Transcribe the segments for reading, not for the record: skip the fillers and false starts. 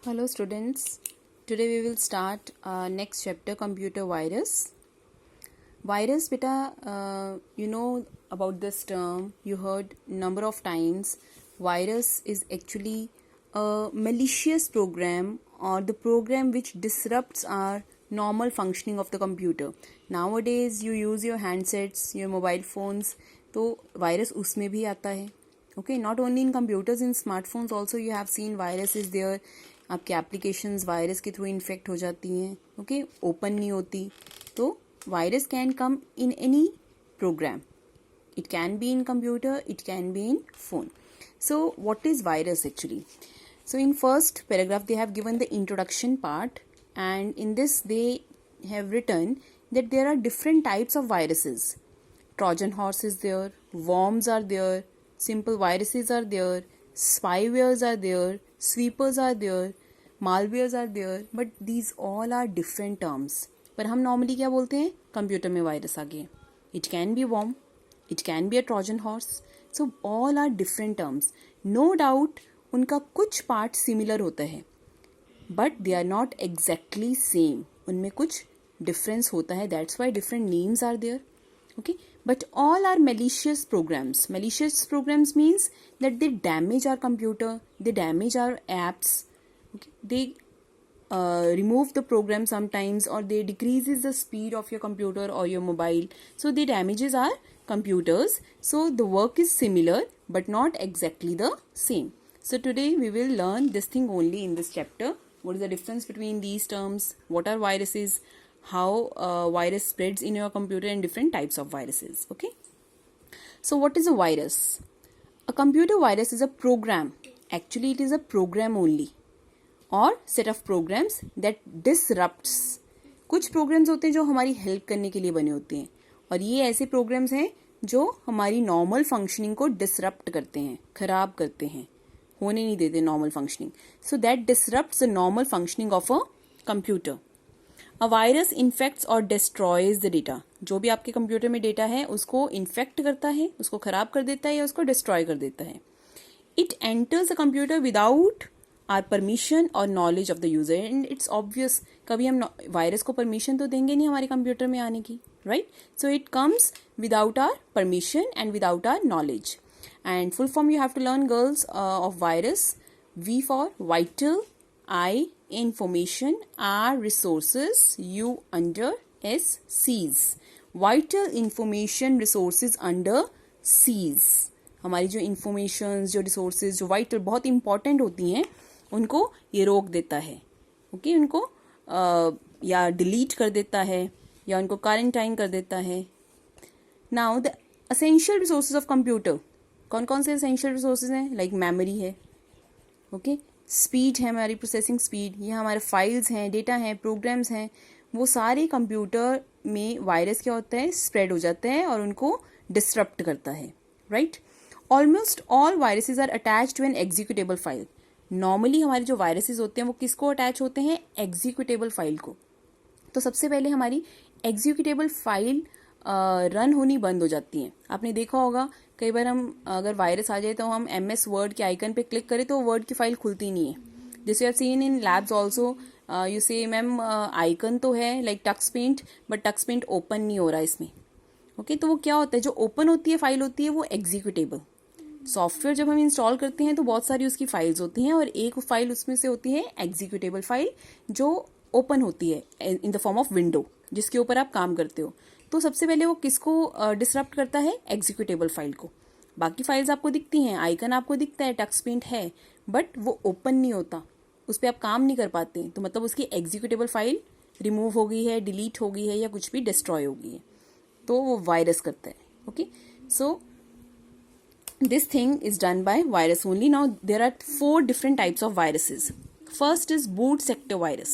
Hello students, today we will start next chapter computer virus. Virus beta, you know about this term, you heard number of times. Virus is actually a malicious program or the program which disrupts our normal functioning of the computer. Nowadays you use your handsets, your mobile phones, तो virus उसमें भी आता है. Okay, not only in computers, in smartphones also you have seen virus is there. आपके applications virus के through infect हो जाती हैं. ओके, ओपन नहीं होती. तो virus can come in any program. It can be in computer, it can be in phone. So what is virus actually? So in first paragraph they have given the introduction part, and in this they have written that there are different types of viruses. Trojan horse is there, worms are there, simple viruses are there, spywares are there, sweepers are there, malwares are there, but these all are different terms. पर हम normally क्या बोलते हैं? Computer में virus आ गए. It can be worm, it can be a Trojan horse. So all are different terms. No doubt उनका कुछ part similar होता है, but they are not exactly same. उनमें कुछ डिफरेंस होता है. That's why different names are there. Okay, but all are malicious programs. Malicious programs means that they damage our computer, they damage our apps. Okay, they remove the program sometimes, or they decreases the speed of your computer or your mobile. So they damages our computers. So the work is similar but not exactly the same. So today we will learn this thing only in this chapter. What is the difference between these terms? What are viruses? How virus spreads in your computer and different types of viruses. Okay. So what is a virus? A computer virus is a program. Actually it is a program only, or set of programs that disrupts. कुछ programs होते हैं जो हमारी help करने के लिए बने होते हैं, और ये ऐसे programs हैं जो हमारी normal functioning को disrupt करते हैं, खराब करते हैं, होने नहीं देते normal functioning. So that disrupts the normal functioning of a computer. A virus infects or destroys the data. जो भी आपके कंप्यूटर में डेटा है उसको इन्फेक्ट करता है, उसको खराब कर देता है या उसको डिस्ट्रॉय कर देता है. It enters the computer without our permission or knowledge of the user. And it's obvious, कभी हम वायरस को परमिशन तो देंगे नहीं हमारे कंप्यूटर में आने की, right? So it comes without our permission and without our knowledge. And full form you have to learn, girls, of virus. V for vital, I information, R resources, U under, S seas. Vital information resources under seas. हमारी जो information, जो resources, जो vital बहुत important होती हैं, उनको ये रोक देता है. ओके, उनको या डिलीट कर देता है या उनको क्वारंटाइन कर देता है. Now the essential resources of computer. कौन कौन से असेंशियल रिसोर्सेज हैं? लाइक मेमोरी है, ओके, स्पीड है, हमारी प्रोसेसिंग स्पीड, ये हमारे फाइल्स हैं, डेटा हैं, प्रोग्राम्स हैं. वो सारे कंप्यूटर में वायरस क्या होता है? स्प्रेड हो जाता है और उनको डिस्टरप्ट करता है, right? Almost all viruses are attach to an executable file. Normally हमारे जो वायरसेस होते हैं वो किसको अटैच होते हैं? एग्जीक्यूटेबल फाइल को. तो सबसे पहले हमारी एग्जीक्यूटेबल फाइल रन होनी बंद हो जाती है. आपने देखा होगा कई बार हम अगर वायरस आ जाए तो हम MS वर्ड के आइकन पे क्लिक करें तो वर्ड की फाइल खुलती नहीं है. This you have seen in labs also. You say ma'am icon तो है like Tux Paint, but Tux Paint open नहीं हो रहा इसमें. ओके, तो वो क्या होता है? जो ओपन होती है फाइल होती है वो एग्जीक्यूटेबल. सॉफ्टवेयर जब हम इंस्टॉल करते हैं तो बहुत सारी उसकी फाइल्स होती हैं, और एक फाइल उसमें से होती है एग्जीक्यूटेबल फाइल जो ओपन होती है in the form of window, जिसके ऊपर आप काम करते हो. तो सबसे पहले वो किसको डिसरप्ट करता है? एग्जीक्यूटेबल फाइल को. बाकी फाइल्स आपको दिखती हैं, आइकन आपको दिखता है, टक्स पेंट है, बट वो ओपन नहीं होता, उस पर आप काम नहीं कर पाते. तो मतलब उसकी एग्जीक्यूटेबल फाइल रिमूव हो गई है, डिलीट हो गई है, या कुछ भी डिस्ट्रॉय हो गई है, तो वो वायरस करता है. Okay, so this thing is done by virus only. Now there are 4 different types of viruses. First is boot sector virus.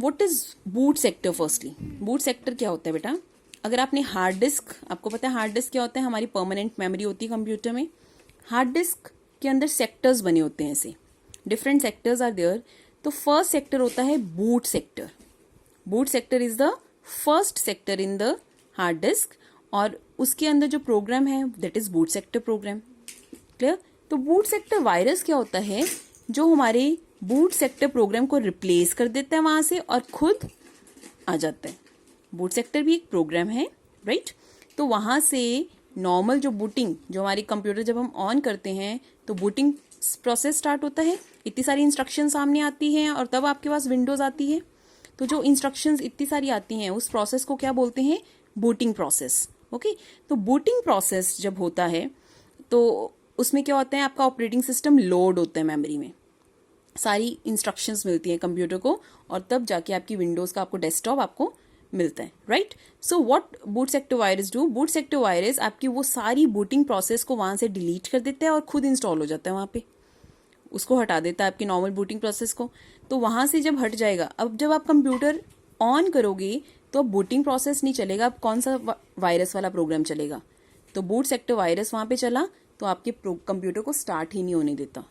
What is boot sector? Firstly, boot sector क्या होता है बेटा? अगर आपने हार्ड डिस्क, आपको पता है हार्ड डिस्क क्या होता है? हमारी परमानेंट मेमोरी होती है कंप्यूटर में. हार्ड डिस्क के अंदर सेक्टर्स बने होते हैं, ऐसे डिफरेंट सेक्टर्स आर देयर. तो फर्स्ट सेक्टर होता है boot sector. Boot sector is the first sector in the hard disk, और उसके अंदर जो प्रोग्राम है that is boot sector program. Clear? तो बूट सेक्टर वायरस क्या होता है? जो हमारे बूट सेक्टर प्रोग्राम को रिप्लेस कर देता है वहां से और खुद आ जाता है। बूट सेक्टर भी एक प्रोग्राम है, राइट। तो वहां से नॉर्मल जो बूटिंग, जो हमारी कंप्यूटर जब हम ऑन करते हैं तो बूटिंग प्रोसेस स्टार्ट होता है, इतनी सारी इंस्ट्रक्शन सामने आती हैं और तब आपके पास विंडोज आती है। तो जो इंस्ट्रक्शंस इतनी सारी आती हैं उस प्रोसेस को क्या बोलते हैं? Booting process. ओके, तो बूटिंग प्रोसेस जब होता है तो उसमें क्या होता है, आपका ऑपरेटिंग सिस्टम लोड होता है मेमोरी में, सारी इंस्ट्रक्शंस मिलती हैं कंप्यूटर को और तब जाके आपकी विंडोज का आपको डेस्कटॉप आपको मिलता है, right. So what boot sector virus do? Boot sector virus आपकी वो सारी बूटिंग प्रोसेस को वहां से डिलीट कर देता है और खुद इंस्टॉल हो जाता है वहां पे, उसको हटा देता है आपकी नॉर्मल बूटिंग प्रोसेस को। तो वहां से जब हट जाएगा, अब जब आप कंप्यूटर ऑन करोगे तो अब बूटिंग प्रोसेस नहीं चलेगा, अब कौन सा वायरस वाला प्रोग्राम चलेगा? तो बूट सेक्टर वायरस वहां पे चला तो आपके कंप्यूटर को स्टार्ट ही नहीं होने देता।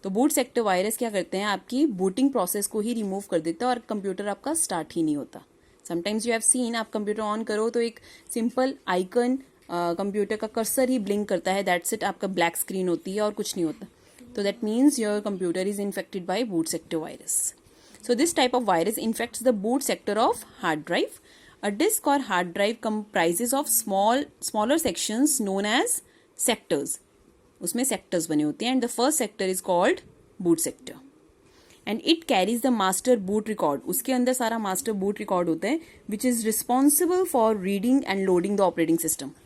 तो बूट सेक्टर वायरस क्या करते हैं, आपकी बूटिंग प्रोसेस को ही रिमूव कर देता है और कंप्यूटर आपका स्टार्ट ही नहीं होता। समटाइम्स यू हैव सीन, आप कंप्यूटर ऑन करो तो एक सिंपल आइकन कंप्यूटर का कर्सर ही ब्लिंक करता है, दैट्स इट, आपका ब्लैक स्क्रीन होती है और कुछ नहीं होता। तो that means your computer is infected by boot sector virus. So this type of virus infects the boot sector of hard drive. A disk or hard drive comprises of smaller sections known as sectors. उसमें sectors बने होते हैं and the first sector is called boot sector. And it carries the master boot record. उसके अंदर सारा master boot record होता है which is responsible for reading and loading the operating system.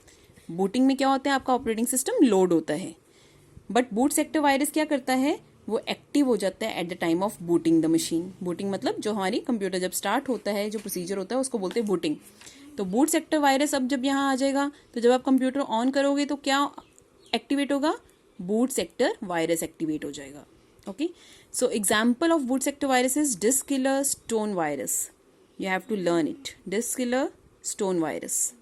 Booting में क्या होता है, आपका operating system load होता है। बट बूट सेक्टर वायरस क्या करता है, वो एक्टिव हो जाता है at the time of booting the machine. Booting मतलब जो हमारी कंप्यूटर जब स्टार्ट होता है, जो प्रोसीजर होता है उसको बोलते हैं बूटिंग। तो बूट सेक्टर वायरस अब जब यहाँ आ जाएगा तो जब आप कंप्यूटर ऑन करोगे तो क्या एक्टिवेट होगा? बूट सेक्टर वायरस एक्टिवेट हो जाएगा। Okay, so example of boot sector virus is disk killer stone virus. You have to learn it, disk killer stone virus.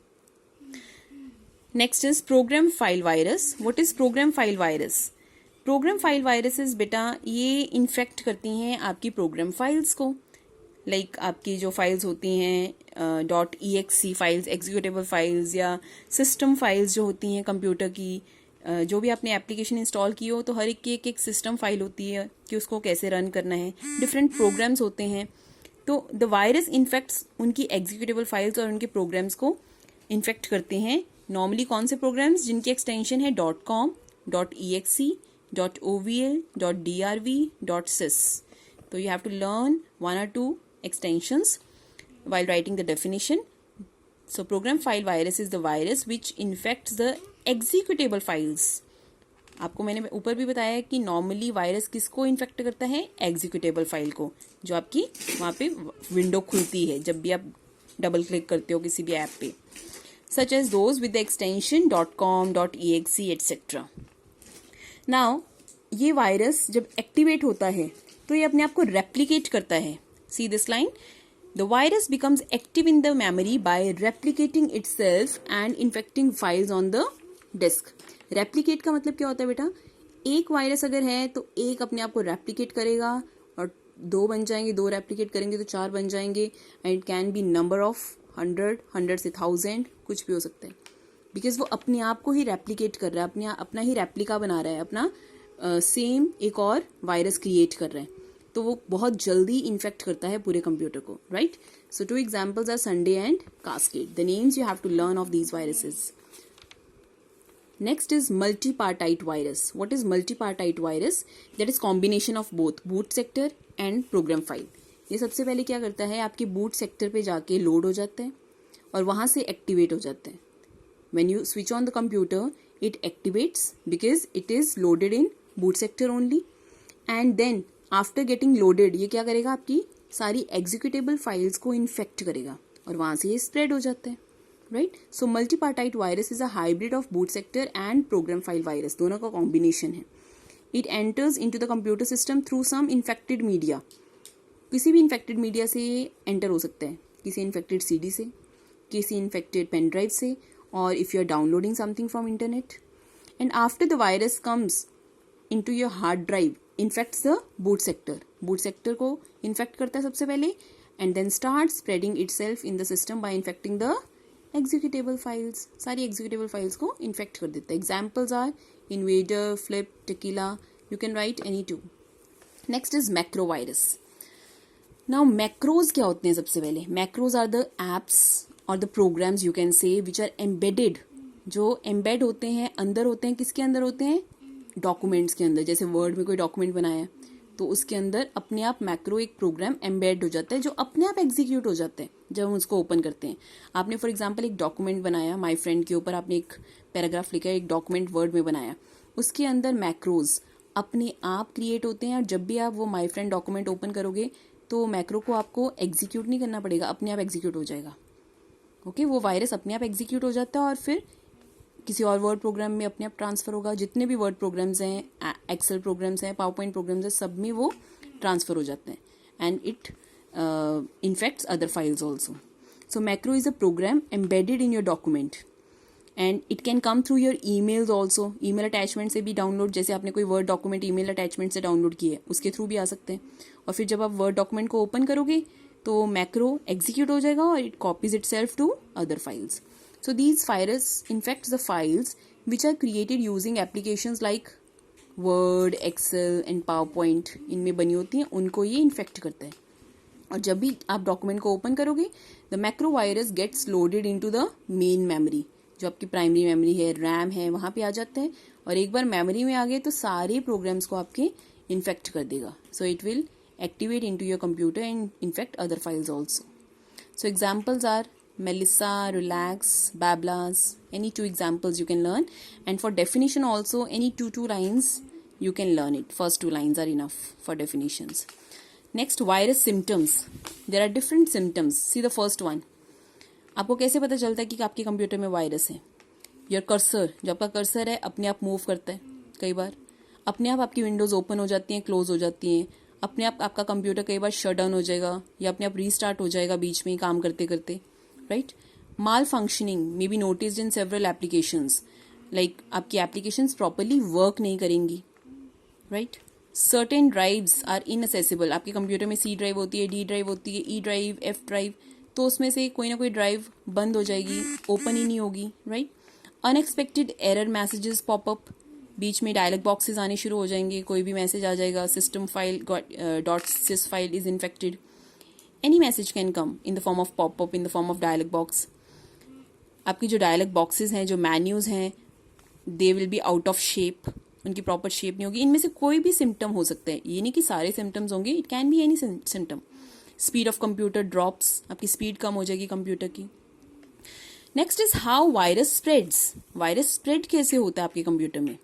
Next is program file virus. What is program file virus? Program file viruses बेटा ये infect करती हैं आपकी program files को, like आपकी जो files होती हैं .exe फाइल्स, एग्जीक्यूटेबल फाइल्स या सिस्टम फाइल्स जो होती हैं कंप्यूटर की, जो भी आपने एप्लीकेशन इंस्टॉल की हो तो हर एक सिस्टम फाइल होती है कि उसको कैसे रन करना है, डिफरेंट प्रोग्राम्स होते हैं। तो द वायरस इन्फेक्ट्स उनकी एग्जीक्यूटेबल फाइल्स और उनके प्रोग्राम्स को इन्फेक्ट करते हैं। नॉर्मली कौन से प्रोग्राम्स जिनकी एक्सटेंशन है .com, .exe, .ovl, .drv, .sys. So you have to learn 1 or 2 extensions while writing the definition. So program file virus is the virus which infects the executable files. आपको मैंने ऊपर भी बताया है कि नॉर्मली वायरस किसको infect करता है? एग्जीक्यूटेबल फाइल को, जो आपकी वहाँ पे विंडो खुलती है जब भी आप डबल क्लिक करते हो किसी भी ऐप पे, such as those with the extension .com, .exe, etc. Now, ये वायरस जब एक्टिवेट होता है तो ये अपने आप को रेप्लिकेट करता है। See this line? The virus becomes active in the memory by replicating itself and infecting files on the disk. Replicate का मतलब क्या होता है बेटा? एक वायरस अगर है तो एक अपने आप को रेप्लिकेट करेगा और 2 बन जाएंगे, 2 रेप्लिकेट करेंगे तो 4 बन जाएंगे and it can B number of 100 से 1000, कुछ भी हो सकता है, बिकॉज वो अपने आप को ही रेप्लिकेट कर रहा है, अपना ही रेप्लिका बना रहा है, अपना सेम एक और वायरस क्रिएट कर रहा है। तो वो बहुत जल्दी इन्फेक्ट करता है पूरे कंप्यूटर को, right. So 2 examples are Sunday and Cascade. The names you have to learn of these viruses. Next is multipartite virus. What is multipartite virus? That is combination of both boot sector and program file. ये सबसे पहले क्या करता है, आपके boot sector पे जाके load हो जाता है और वहां से एक्टिवेट हो जाता है। When you switch on the computer it activates because it is loaded in boot sector only, and then after getting loaded ये क्या करेगा, आपकी सारी एग्जीक्यूटेबल फाइल्स को इन्फेक्ट करेगा और वहां से ये स्प्रेड हो जाता है, right. So multipartite virus is a hybrid of boot sector and program file virus, दोनों का कॉम्बिनेशन है। It enters into the computer system through some infected media. किसी भी इन्फेक्टेड मीडिया से एंटर हो सकता है, किसी इन्फेक्टेड सीडी से, किसी इन्फेक्टेड पेन ड्राइव से, और if you are downloading something from internet, and after the virus comes into your hard drive infects the boot sector. Boot sector को इन्फेक्ट करता है सबसे पहले and then start spreading itself in the system by infecting the executable files. सारी executable files को infect कर देता है। Examples are Invader, Flip, Tequila, you can write any 2. Next is macro virus. Now macros क्या होते हैं? सबसे पहले मैक्रोज आर द एप्स और the programs you can say which are embedded, जो एम्बेड होते हैं, अंदर होते हैं. किसके अंदर होते हैं? डॉक्यूमेंट्स के अंदर. जैसे वर्ड में कोई डॉक्यूमेंट बनाया तो उसके अंदर अपने आप मैक्रो एक प्रोग्राम एम्बेड हो जाता है जो अपने आप एग्जीक्यूट हो जाता है जब हम उसको ओपन करते हैं. आपने फॉर एग्जांपल एक डॉक्यूमेंट बनाया, माय फ्रेंड के ऊपर आपने एक पैराग्राफ लिखा, एक डॉक्यूमेंट वर्ड में बनाया, उसके अंदर मैक्रोज अपने आप क्रिएट होते हैं. और जब भी आप वो माय फ्रेंड डॉक्यूमेंट ओपन करोगे तो मैक्रो को आपको एग्जीक्यूट नहीं करना पड़ेगा, अपने आप एग्जीक्यूट हो जाएगा. ओके, वो वायरस अपने आप एग्जीक्यूट हो जाता है और फिर किसी और वर्ड प्रोग्राम में अपने आप ट्रांसफर होगा. जितने भी वर्ड प्रोग्राम्स हैं, एक्सेल प्रोग्राम्स हैं, पावर पॉइंट प्रोग्राम्स हैं, सब में वो ट्रांसफर हो जाते हैं. And it infects other files also. So macro is a program embedded in your document and it can come through your emails also. Email attachment से भी डाउनलोड, जैसे आपने कोई वर्ड डॉक्यूमेंट ईमेल अटैचमेंट से download किया है उसके through भी आ सकते हैं. और फिर जब आप वर्ड डॉक्यूमेंट को ओपन करोगे तो मैक्रो एग्जीक्यूट हो जाएगा और it copies itself to other files. So these virus infects the files which are created using applications like Word, Excel and PowerPoint. इनमें बनी होती हैं, उनको ये इन्फेक्ट करता है. और जब भी आप डॉक्यूमेंट को ओपन करोगे the macro virus gets loaded into the main memory. जो आपकी प्राइमरी मेमोरी है, रैम है, वहाँ पे आ जाते हैं. और एक बार मेमोरी में आ गए तो सारे प्रोग्राम्स को आपके इन्फेक्ट कर देगा. So it will activate into your computer and infect other files also. So examples are Melissa, Relax, Bablas, any two examples you can learn. And for definition also, any two lines you can learn it. First 2 lines are enough for definitions. Next, virus symptoms. There are different symptoms. See the first one. आपको कैसे पता चलता है कि आपके computer में virus है? Your cursor, जो आपका कर्सर है अपने आप मूव करता है. कई बार अपने आप आपकी विंडोज ओपन हो जाती हैं, क्लोज हो जाती हैं. अपने आप आपका कंप्यूटर कई बार शट डाउन हो जाएगा या अपने आप रीस्टार्ट हो जाएगा बीच में काम करते करते. Right? Malfunctioning may be noticed in several applications. Like आपकी applications properly work नहीं करेंगी. Right? Certain drives are inaccessible. आपके कंप्यूटर में C ड्राइव होती है, D ड्राइव होती है, E ड्राइव, F ड्राइव, तो उसमें से कोई ना कोई ड्राइव बंद हो जाएगी, ओपन ही नहीं होगी. Right? Unexpected error messages pop up. बीच में डायलॉग बॉक्सेस आने शुरू हो जाएंगे, कोई भी मैसेज आ जाएगा, system file .sys file is infected. Any message can come in the form of pop-up, in the form of dialog box. आपकी जो dialog boxes हैं, जो menus हैं, they will be out of shape. उनकी proper shape नहीं होगी. इनमें से कोई भी symptom हो सकता है. ये नहीं कि सारे symptoms होंगे. It can be any symptom. Speed of computer drops. आपकी speed कम हो जाएगी computer की. Next is how virus spreads. Virus spread कैसे होता है आपके computer में?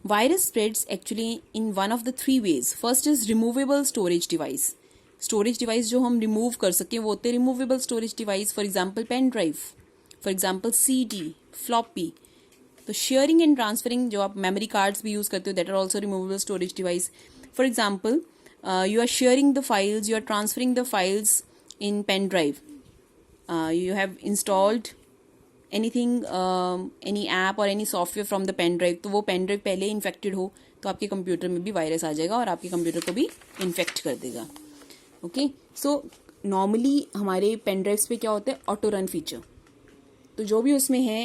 Virus spreads actually in one of the 3 ways. First is removable storage device. Storage device जो हम रिमूव कर सकें वो होते हैं removable storage device. For example pen drive, for example CD, floppy. तो शेयरिंग एंड ट्रांसफरिंग, जो आप मेमोरी कार्ड्स भी यूज करते हो, that are also removable storage device. For example you are sharing the files, you are transferring the files in pen drive. You have installed anything, any app और any software from the pen drive. तो वो pen drive पहले infected हो तो आपके computer में भी virus आ जाएगा और आपके कंप्यूटर को भी इन्फेक्ट कर देगा. ओके, सो नॉर्मली हमारे पेन ड्राइव्स पे क्या होता है? Auto run feature. तो जो भी उसमें है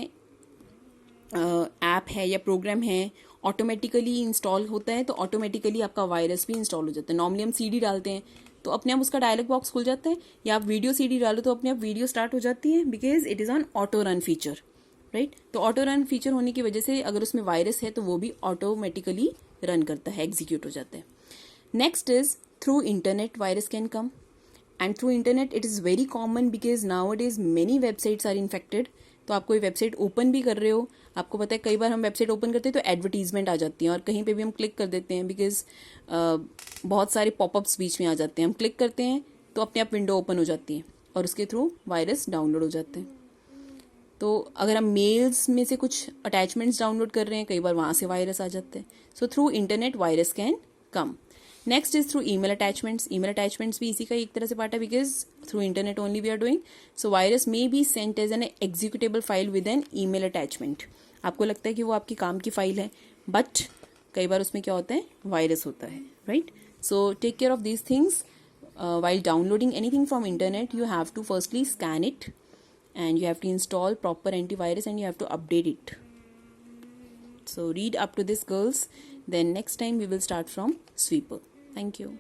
ऐप है या प्रोग्राम है, ऑटोमेटिकली इंस्टॉल होता है, तो ऑटोमेटिकली आपका वायरस भी इंस्टॉल हो जाता है. नॉर्मली हम CD डालते हैं तो अपने आप उसका डायलॉग बॉक्स खुल जाता है, या आप वीडियो CD डालो तो अपने आप वीडियो स्टार्ट हो जाती है, because it is on auto run feature. Right? तो ऑटो रन फीचर होने की वजह से अगर उसमें वायरस है तो वो भी ऑटोमेटिकली रन करता है, एग्जीक्यूट हो जाता है. Next is through internet virus can come, and through internet it is very common because nowadays many websites are infected. तो आप कोई वेबसाइट ओपन भी कर रहे हो, आपको पता है कई बार हम वेबसाइट ओपन करते हैं तो एडवर्टीजमेंट आ जाती हैं और कहीं पे भी हम क्लिक कर देते हैं बिकॉज बहुत सारे पॉपअप्स बीच में आ जाते हैं. हम क्लिक करते हैं तो अपने आप विंडो ओपन हो जाती है और उसके थ्रू वायरस डाउनलोड हो जाते हैं. तो अगर हम मेल्स में से कुछ अटैचमेंट्स डाउनलोड कर रहे हैं, कई बार वहाँ से वायरस आ जाते हैं. So through internet virus can come. Next is through email attachments. Email attachments भी इसी का एक तरह से पार्ट है because through internet only we are doing. So virus may be sent as an executable file with an email attachment. आपको लगता है कि वो आपकी काम की फाइल है, बट कई बार उसमें क्या होता है? वायरस होता है. Right? So take care of these things. while downloading anything from internet, you have to firstly scan it and you have to install proper antivirus and you have to update it. So read up to this, girls. Then next time we will start from Sweeper. Thank you.